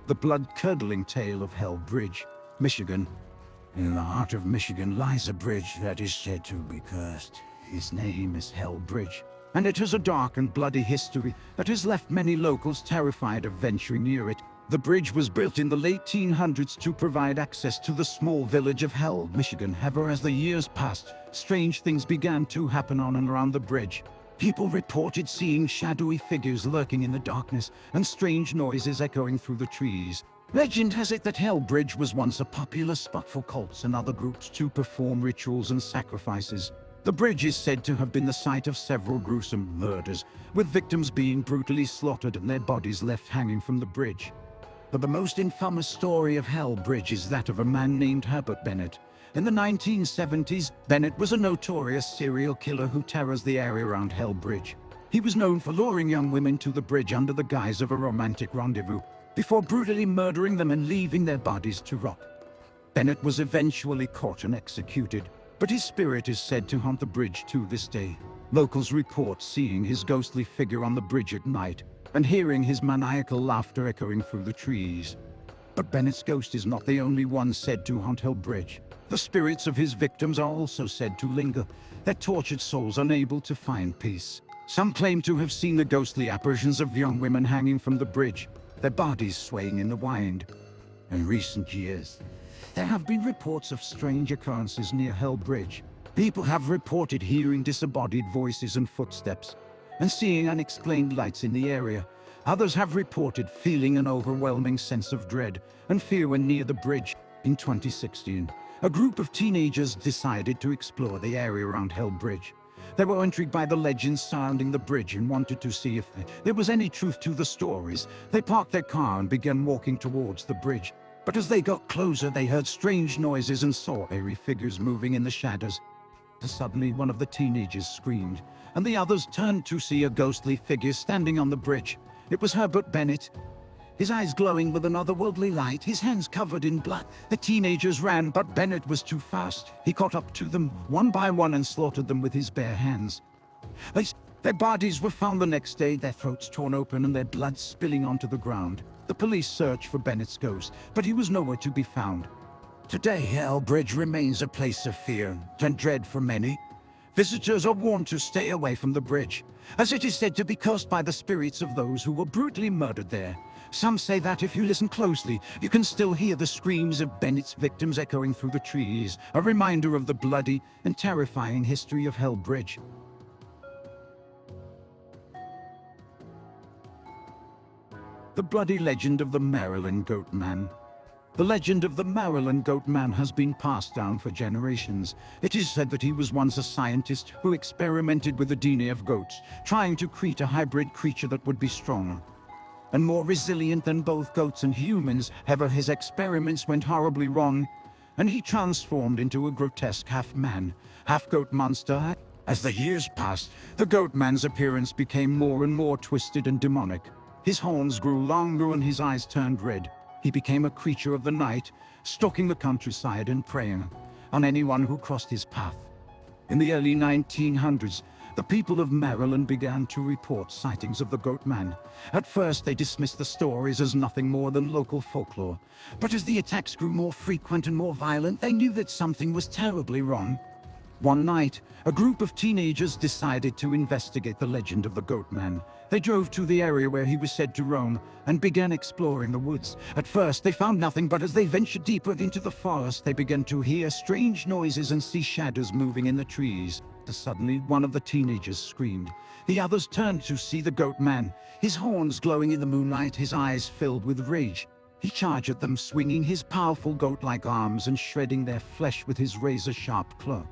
The blood-curdling tale of Hell Bridge, Michigan. In the heart of Michigan lies a bridge that is said to be cursed. Its name is Hell Bridge, and it has a dark and bloody history that has left many locals terrified of venturing near it. The bridge was built in the late 1800s to provide access to the small village of Hell, Michigan. However, as the years passed, strange things began to happen on and around the bridge. People reported seeing shadowy figures lurking in the darkness and strange noises echoing through the trees. Legend has it that Hell Bridge was once a popular spot for cults and other groups to perform rituals and sacrifices. The bridge is said to have been the site of several gruesome murders, with victims being brutally slaughtered and their bodies left hanging from the bridge. But the most infamous story of Hell Bridge is that of a man named Herbert Bennett. In the 1970s, Bennett was a notorious serial killer who terrorized the area around Hell Bridge. He was known for luring young women to the bridge under the guise of a romantic rendezvous, before brutally murdering them and leaving their bodies to rot. Bennett was eventually caught and executed, but his spirit is said to haunt the bridge to this day. Locals report seeing his ghostly figure on the bridge at night, and hearing his maniacal laughter echoing through the trees. But Bennett's ghost is not the only one said to haunt Hell Bridge. The spirits of his victims are also said to linger, their tortured souls unable to find peace. Some claim to have seen the ghostly apparitions of young women hanging from the bridge, their bodies swaying in the wind. In recent years, there have been reports of strange occurrences near Hell Bridge. People have reported hearing disembodied voices and footsteps, and seeing unexplained lights in the area. Others have reported feeling an overwhelming sense of dread and fear when near the bridge. In 2016, a group of teenagers decided to explore the area around Hell Bridge. They were intrigued by the legends surrounding the bridge and wanted to see if there was any truth to the stories. They parked their car and began walking towards the bridge. But as they got closer, they heard strange noises and saw eerie figures moving in the shadows. Suddenly, one of the teenagers screamed, and the others turned to see a ghostly figure standing on the bridge. It was Herbert Bennett, his eyes glowing with an otherworldly light, his hands covered in blood. The teenagers ran, but Bennett was too fast. He caught up to them, one by one, and slaughtered them with his bare hands. Their bodies were found the next day, their throats torn open and their blood spilling onto the ground. The police searched for Bennett's ghost, but he was nowhere to be found. Today, Hell Bridge remains a place of fear and dread for many. Visitors are warned to stay away from the bridge, as it is said to be cursed by the spirits of those who were brutally murdered there. Some say that if you listen closely, you can still hear the screams of Bennett's victims echoing through the trees, a reminder of the bloody and terrifying history of Hell Bridge. The bloody legend of the Maryland Goat Man. The legend of the Maryland Goat Man has been passed down for generations. It is said that he was once a scientist who experimented with the DNA of goats, trying to create a hybrid creature that would be stronger and more resilient than both goats and humans. However, his experiments went horribly wrong, and he transformed into a grotesque half-man, half-goat monster. As the years passed, the Goat Man's appearance became more and more twisted and demonic. His horns grew longer and his eyes turned red. He became a creature of the night, stalking the countryside and preying on anyone who crossed his path. In the early 1900s, the people of Maryland began to report sightings of the Goat Man. At first, they dismissed the stories as nothing more than local folklore. But as the attacks grew more frequent and more violent, they knew that something was terribly wrong. One night, a group of teenagers decided to investigate the legend of the Goat Man. They drove to the area where he was said to roam and began exploring the woods. At first, they found nothing, but as they ventured deeper into the forest, they began to hear strange noises and see shadows moving in the trees. Suddenly, one of the teenagers screamed. The others turned to see the Goat Man, his horns glowing in the moonlight, his eyes filled with rage. He charged at them, swinging his powerful goat-like arms and shredding their flesh with his razor-sharp claw.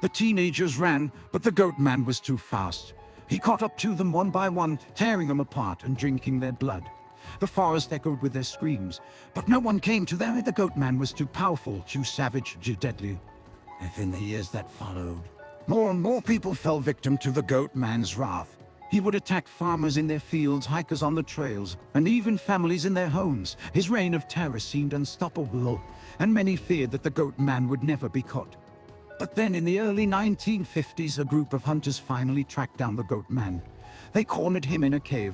The teenagers ran, but the Goat Man was too fast. He caught up to them one by one, tearing them apart and drinking their blood. The forest echoed with their screams, but no one came to them. The Goat Man was too powerful, too savage, too deadly. And in the years that followed, more and more people fell victim to the Goat Man's wrath. He would attack farmers in their fields, hikers on the trails, and even families in their homes. His reign of terror seemed unstoppable, and many feared that the Goat Man would never be caught. But then in the early 1950s, a group of hunters finally tracked down the Goat Man. They cornered him in a cave,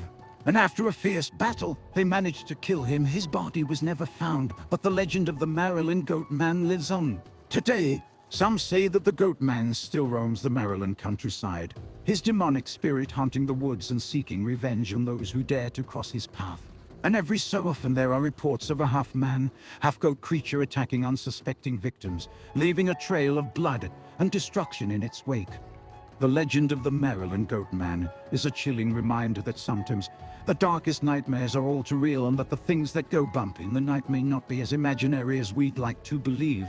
and after a fierce battle, they managed to kill him. His body was never found, but the legend of the Maryland Goat Man lives on. Today, some say that the Goat Man still roams the Maryland countryside, his demonic spirit haunting the woods and seeking revenge on those who dare to cross his path. And every so often there are reports of a half-man, half-goat creature attacking unsuspecting victims, leaving a trail of blood and destruction in its wake. The legend of the Maryland Goat Man is a chilling reminder that sometimes the darkest nightmares are all too real, and that the things that go bump in the night may not be as imaginary as we'd like to believe.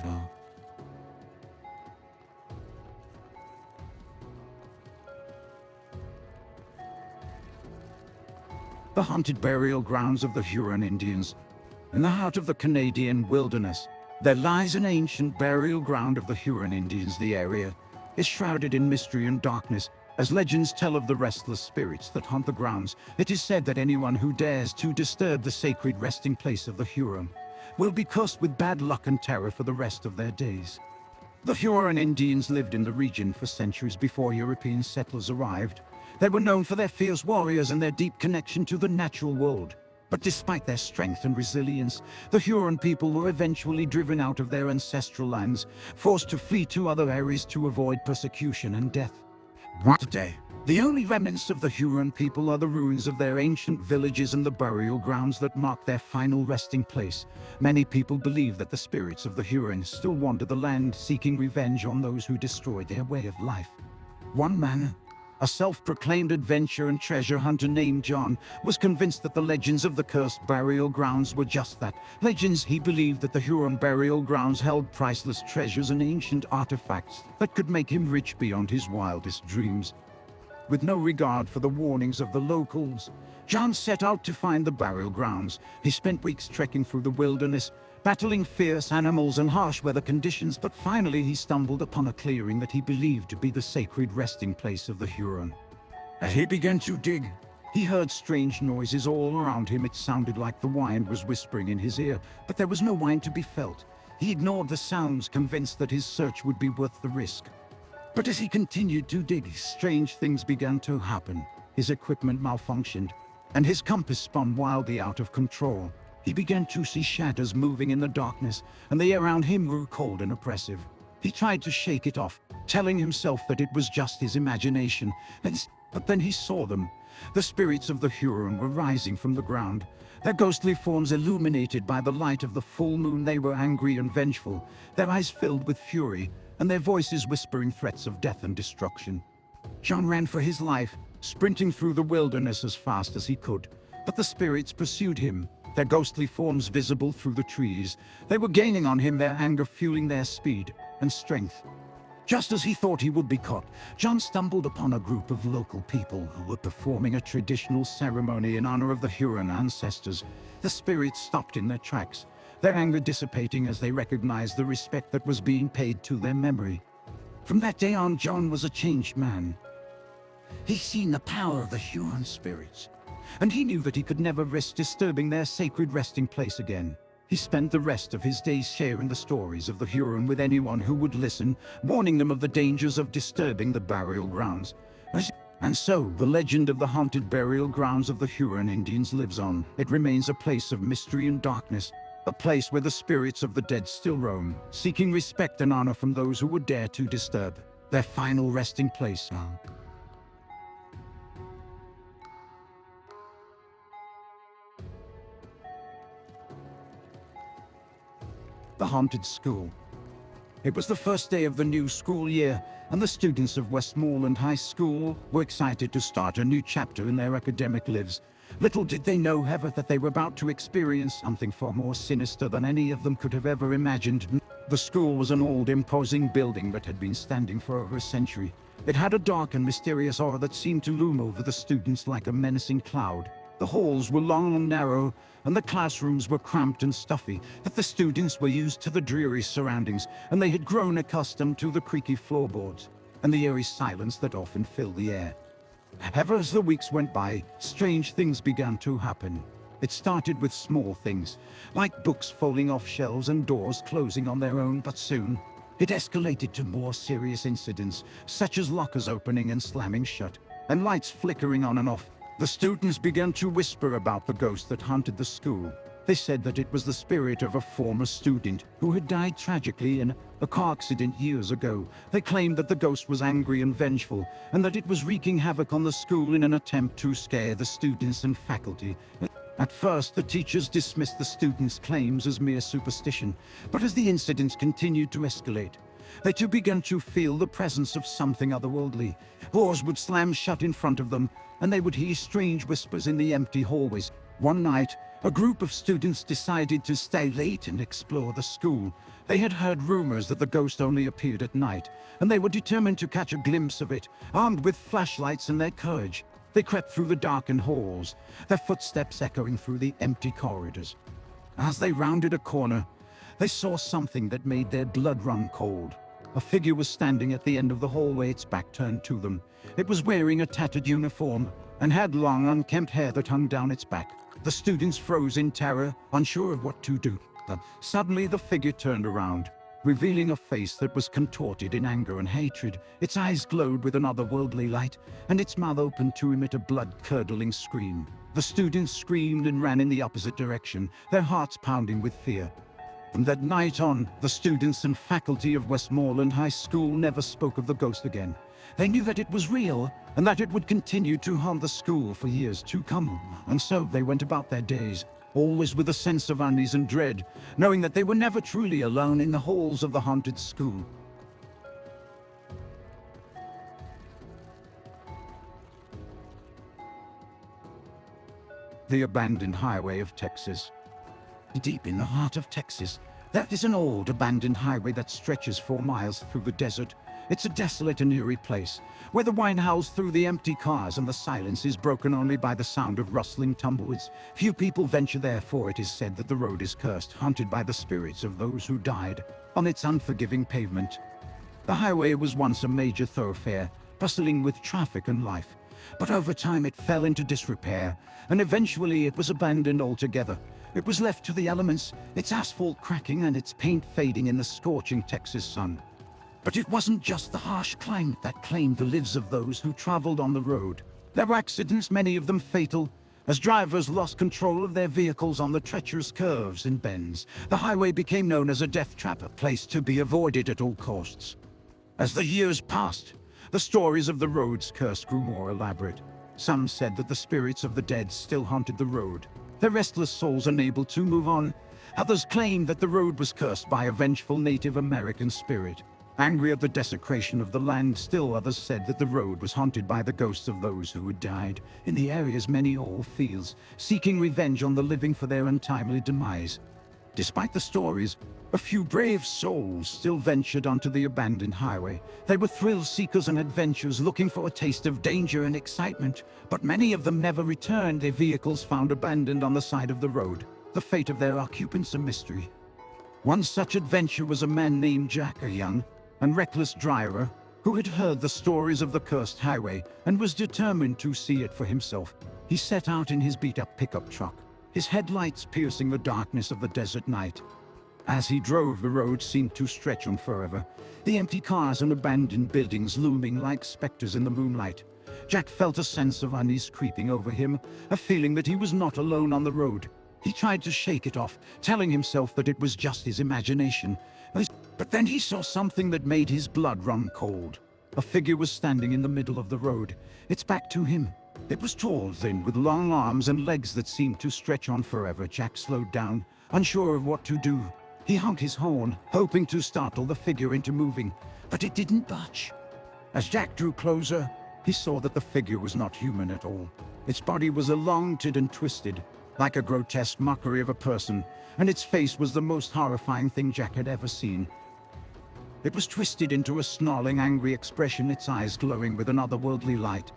The haunted burial grounds of the Huron Indians. In the heart of the Canadian wilderness, there lies an ancient burial ground of the Huron Indians. The area is shrouded in mystery and darkness, as legends tell of the restless spirits that haunt the grounds. It is said that anyone who dares to disturb the sacred resting place of the Huron will be cursed with bad luck and terror for the rest of their days. The Huron Indians lived in the region for centuries before European settlers arrived. They were known for their fierce warriors and their deep connection to the natural world. But despite their strength and resilience, the Huron people were eventually driven out of their ancestral lands, forced to flee to other areas to avoid persecution and death. Today, the only remnants of the Huron people are the ruins of their ancient villages and the burial grounds that mark their final resting place. Many people believe that the spirits of the Hurons still wander the land, seeking revenge on those who destroyed their way of life. One man, a self-proclaimed adventure and treasure hunter named John, was convinced that the legends of the cursed burial grounds were just that, legends. He believed that the Huron burial grounds held priceless treasures and ancient artifacts that could make him rich beyond his wildest dreams. With no regard for the warnings of the locals, John set out to find the burial grounds. He spent weeks trekking through the wilderness, battling fierce animals and harsh weather conditions, but finally he stumbled upon a clearing that he believed to be the sacred resting place of the Huron. As he began to dig, he heard strange noises all around him. It sounded like the wind was whispering in his ear, but there was no wind to be felt. He ignored the sounds, convinced that his search would be worth the risk. But as he continued to dig, strange things began to happen. His equipment malfunctioned, and his compass spun wildly out of control. He began to see shadows moving in the darkness, and the air around him grew cold and oppressive. He tried to shake it off, telling himself that it was just his imagination, but then he saw them. The spirits of the Huron were rising from the ground, their ghostly forms illuminated by the light of the full moon. They were angry and vengeful, their eyes filled with fury, and their voices whispering threats of death and destruction. John ran for his life, sprinting through the wilderness as fast as he could, but the spirits pursued him, their ghostly forms visible through the trees. They were gaining on him, their anger fueling their speed and strength. Just as he thought he would be caught, John stumbled upon a group of local people who were performing a traditional ceremony in honor of the Huron ancestors. The spirits stopped in their tracks, their anger dissipating as they recognized the respect that was being paid to their memory. From that day on, John was a changed man. He'd seen the power of the Huron spirits, and he knew that he could never risk disturbing their sacred resting place again. He spent the rest of his days sharing the stories of the Huron with anyone who would listen, warning them of the dangers of disturbing the burial grounds. And so, the legend of the haunted burial grounds of the Huron Indians lives on. It remains a place of mystery and darkness, a place where the spirits of the dead still roam, seeking respect and honor from those who would dare to disturb their final resting place. The haunted school. It was the first day of the new school year, and the students of Westmoreland High School were excited to start a new chapter in their academic lives. Little did they know, however, that they were about to experience something far more sinister than any of them could have ever imagined. The school was an old, imposing building that had been standing for over a century. It had a dark and mysterious aura that seemed to loom over the students like a menacing cloud. The halls were long and narrow, and the classrooms were cramped and stuffy, but the students were used to the dreary surroundings, and they had grown accustomed to the creaky floorboards and the eerie silence that often filled the air. However, as the weeks went by, strange things began to happen. It started with small things, like books falling off shelves and doors closing on their own, but soon it escalated to more serious incidents, such as lockers opening and slamming shut, and lights flickering on and off. The students began to whisper about the ghost that haunted the school. They said that it was the spirit of a former student who had died tragically in a car accident years ago. They claimed that the ghost was angry and vengeful, and that it was wreaking havoc on the school in an attempt to scare the students and faculty. At first, the teachers dismissed the students' claims as mere superstition, but as the incidents continued to escalate, they too began to feel the presence of something otherworldly. Doors would slam shut in front of them, and they would hear strange whispers in the empty hallways. One night, a group of students decided to stay late and explore the school. They had heard rumors that the ghost only appeared at night, and they were determined to catch a glimpse of it. Armed with flashlights and their courage, they crept through the darkened halls, their footsteps echoing through the empty corridors. As they rounded a corner, they saw something that made their blood run cold. A figure was standing at the end of the hallway, its back turned to them. It was wearing a tattered uniform and had long, unkempt hair that hung down its back. The students froze in terror, unsure of what to do. Suddenly, the figure turned around, revealing a face that was contorted in anger and hatred. Its eyes glowed with an otherworldly light, and its mouth opened to emit a blood-curdling scream. The students screamed and ran in the opposite direction, their hearts pounding with fear. From that night on, the students and faculty of Westmoreland High School never spoke of the ghost again. They knew that it was real, and that it would continue to haunt the school for years to come. And so they went about their days, always with a sense of unease and dread, knowing that they were never truly alone in the halls of the haunted school. The abandoned highway of Texas. Deep in the heart of Texas, there is an old abandoned highway that stretches 4 miles through the desert. It's a desolate and eerie place, where the wind howls through the empty cars and the silence is broken only by the sound of rustling tumbleweeds. Few people venture there, for it is said that the road is cursed, haunted by the spirits of those who died on its unforgiving pavement. The highway was once a major thoroughfare, bustling with traffic and life. But over time it fell into disrepair, and eventually it was abandoned altogether. It was left to the elements, its asphalt cracking and its paint fading in the scorching Texas sun. But it wasn't just the harsh climate that claimed the lives of those who traveled on the road. There were accidents, many of them fatal, as drivers lost control of their vehicles on the treacherous curves and bends. The highway became known as a death trap, a place to be avoided at all costs. As the years passed, the stories of the road's curse grew more elaborate. Some said that the spirits of the dead still haunted the road, their restless souls unable to move on. Others claimed that the road was cursed by a vengeful Native American spirit, angry at the desecration of the land. Still others said that the road was haunted by the ghosts of those who had died in the area's many oil fields, seeking revenge on the living for their untimely demise. Despite the stories, a few brave souls still ventured onto the abandoned highway. They were thrill-seekers and adventurers looking for a taste of danger and excitement, but many of them never returned, their vehicles found abandoned on the side of the road. The fate of their occupants a mystery. One such adventurer was a man named Jack, a young and reckless driver who had heard the stories of the cursed highway and was determined to see it for himself. He set out in his beat-up pickup truck, his headlights piercing the darkness of the desert night. As he drove, the road seemed to stretch on forever, the empty cars and abandoned buildings looming like specters in the moonlight. Jack felt a sense of unease creeping over him, a feeling that he was not alone on the road. He tried to shake it off, telling himself that it was just his imagination. But then he saw something that made his blood run cold. A figure was standing in the middle of the road, its back to him. It was tall, thin, with long arms and legs that seemed to stretch on forever. Jack slowed down, unsure of what to do. He honked his horn, hoping to startle the figure into moving, but it didn't budge. As Jack drew closer, he saw that the figure was not human at all. Its body was elongated and twisted, like a grotesque mockery of a person, and its face was the most horrifying thing Jack had ever seen. It was twisted into a snarling, angry expression, its eyes glowing with an otherworldly light.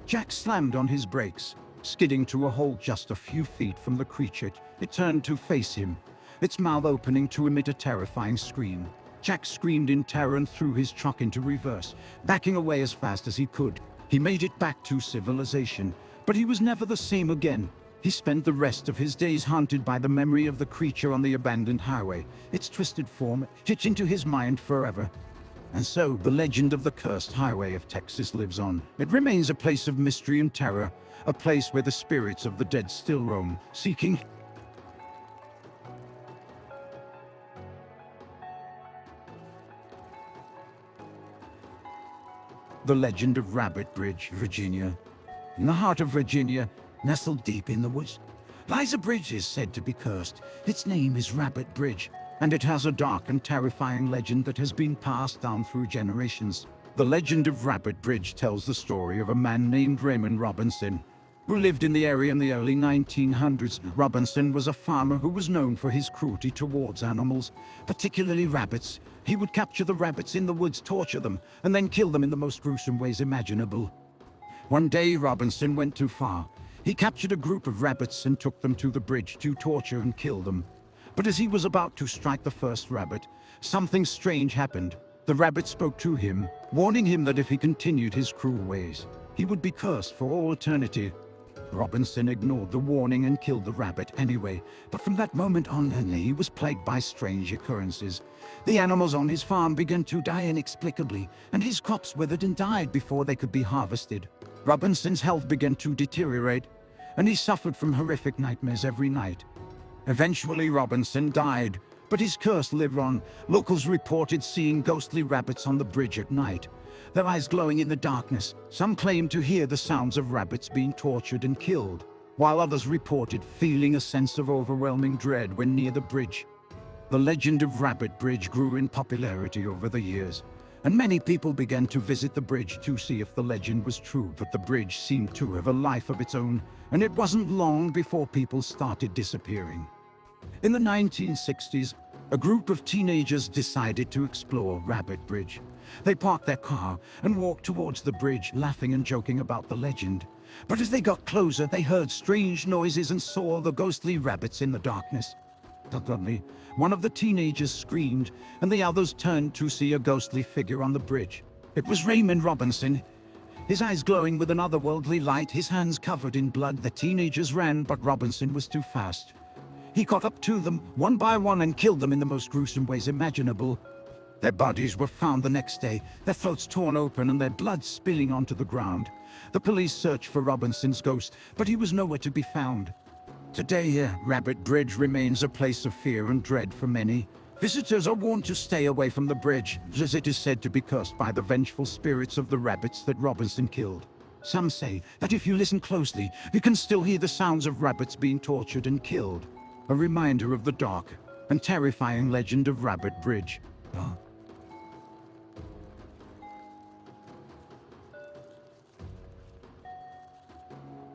Jack slammed on his brakes, skidding to a halt just a few feet from the creature. It turned to face him, its mouth opening to emit a terrifying scream. Jack screamed in terror and threw his truck into reverse, backing away as fast as he could. He made it back to civilization, but he was never the same again. He spent the rest of his days haunted by the memory of the creature on the abandoned highway, its twisted form etched into his mind forever. And so the legend of the cursed highway of Texas lives on. It remains a place of mystery and terror, a place where the spirits of the dead still roam, seeking. The legend of Rabbit Bridge, Virginia. In the heart of Virginia, nestled deep in the woods, lies a bridge is said to be cursed. Its name is Rabbit Bridge, and it has a dark and terrifying legend that has been passed down through generations. The legend of Rabbit Bridge tells the story of a man named Raymond Robinson, who lived in the area in the early 1900s. Robinson was a farmer who was known for his cruelty towards animals, particularly rabbits. He would capture the rabbits in the woods, torture them, and then kill them in the most gruesome ways imaginable. One day, Robinson went too far. He captured a group of rabbits and took them to the bridge to torture and kill them. But as he was about to strike the first rabbit, something strange happened. The rabbit spoke to him, warning him that if he continued his cruel ways, he would be cursed for all eternity. Robinson ignored the warning and killed the rabbit anyway, but from that moment on, he was plagued by strange occurrences. The animals on his farm began to die inexplicably, and his crops withered and died before they could be harvested. Robinson's health began to deteriorate, and he suffered from horrific nightmares every night. Eventually, Robinson died, but his curse lived on. Locals reported seeing ghostly rabbits on the bridge at night, their eyes glowing in the darkness. Some claimed to hear the sounds of rabbits being tortured and killed, while others reported feeling a sense of overwhelming dread when near the bridge. The legend of Rabbit Bridge grew in popularity over the years, and many people began to visit the bridge to see if the legend was true. But the bridge seemed to have a life of its own, and it wasn't long before people started disappearing. In the 1960s, a group of teenagers decided to explore Rabbit Bridge. They parked their car and walked towards the bridge, laughing and joking about the legend. But as they got closer, they heard strange noises and saw the ghostly rabbits in the darkness. Suddenly, one of the teenagers screamed, and the others turned to see a ghostly figure on the bridge. It was Raymond Robinson, his eyes glowing with an otherworldly light, his hands covered in blood. The teenagers ran, but Robinson was too fast. He caught up to them, one by one, and killed them in the most gruesome ways imaginable. Their bodies were found the next day, their throats torn open and their blood spilling onto the ground. The police searched for Robinson's ghost, but he was nowhere to be found. Today, Rabbit Bridge remains a place of fear and dread for many. Visitors are warned to stay away from the bridge, as it is said to be cursed by the vengeful spirits of the rabbits that Robinson killed. Some say that if you listen closely, you can still hear the sounds of rabbits being tortured and killed. A reminder of the dark and terrifying legend of Rabbit Bridge.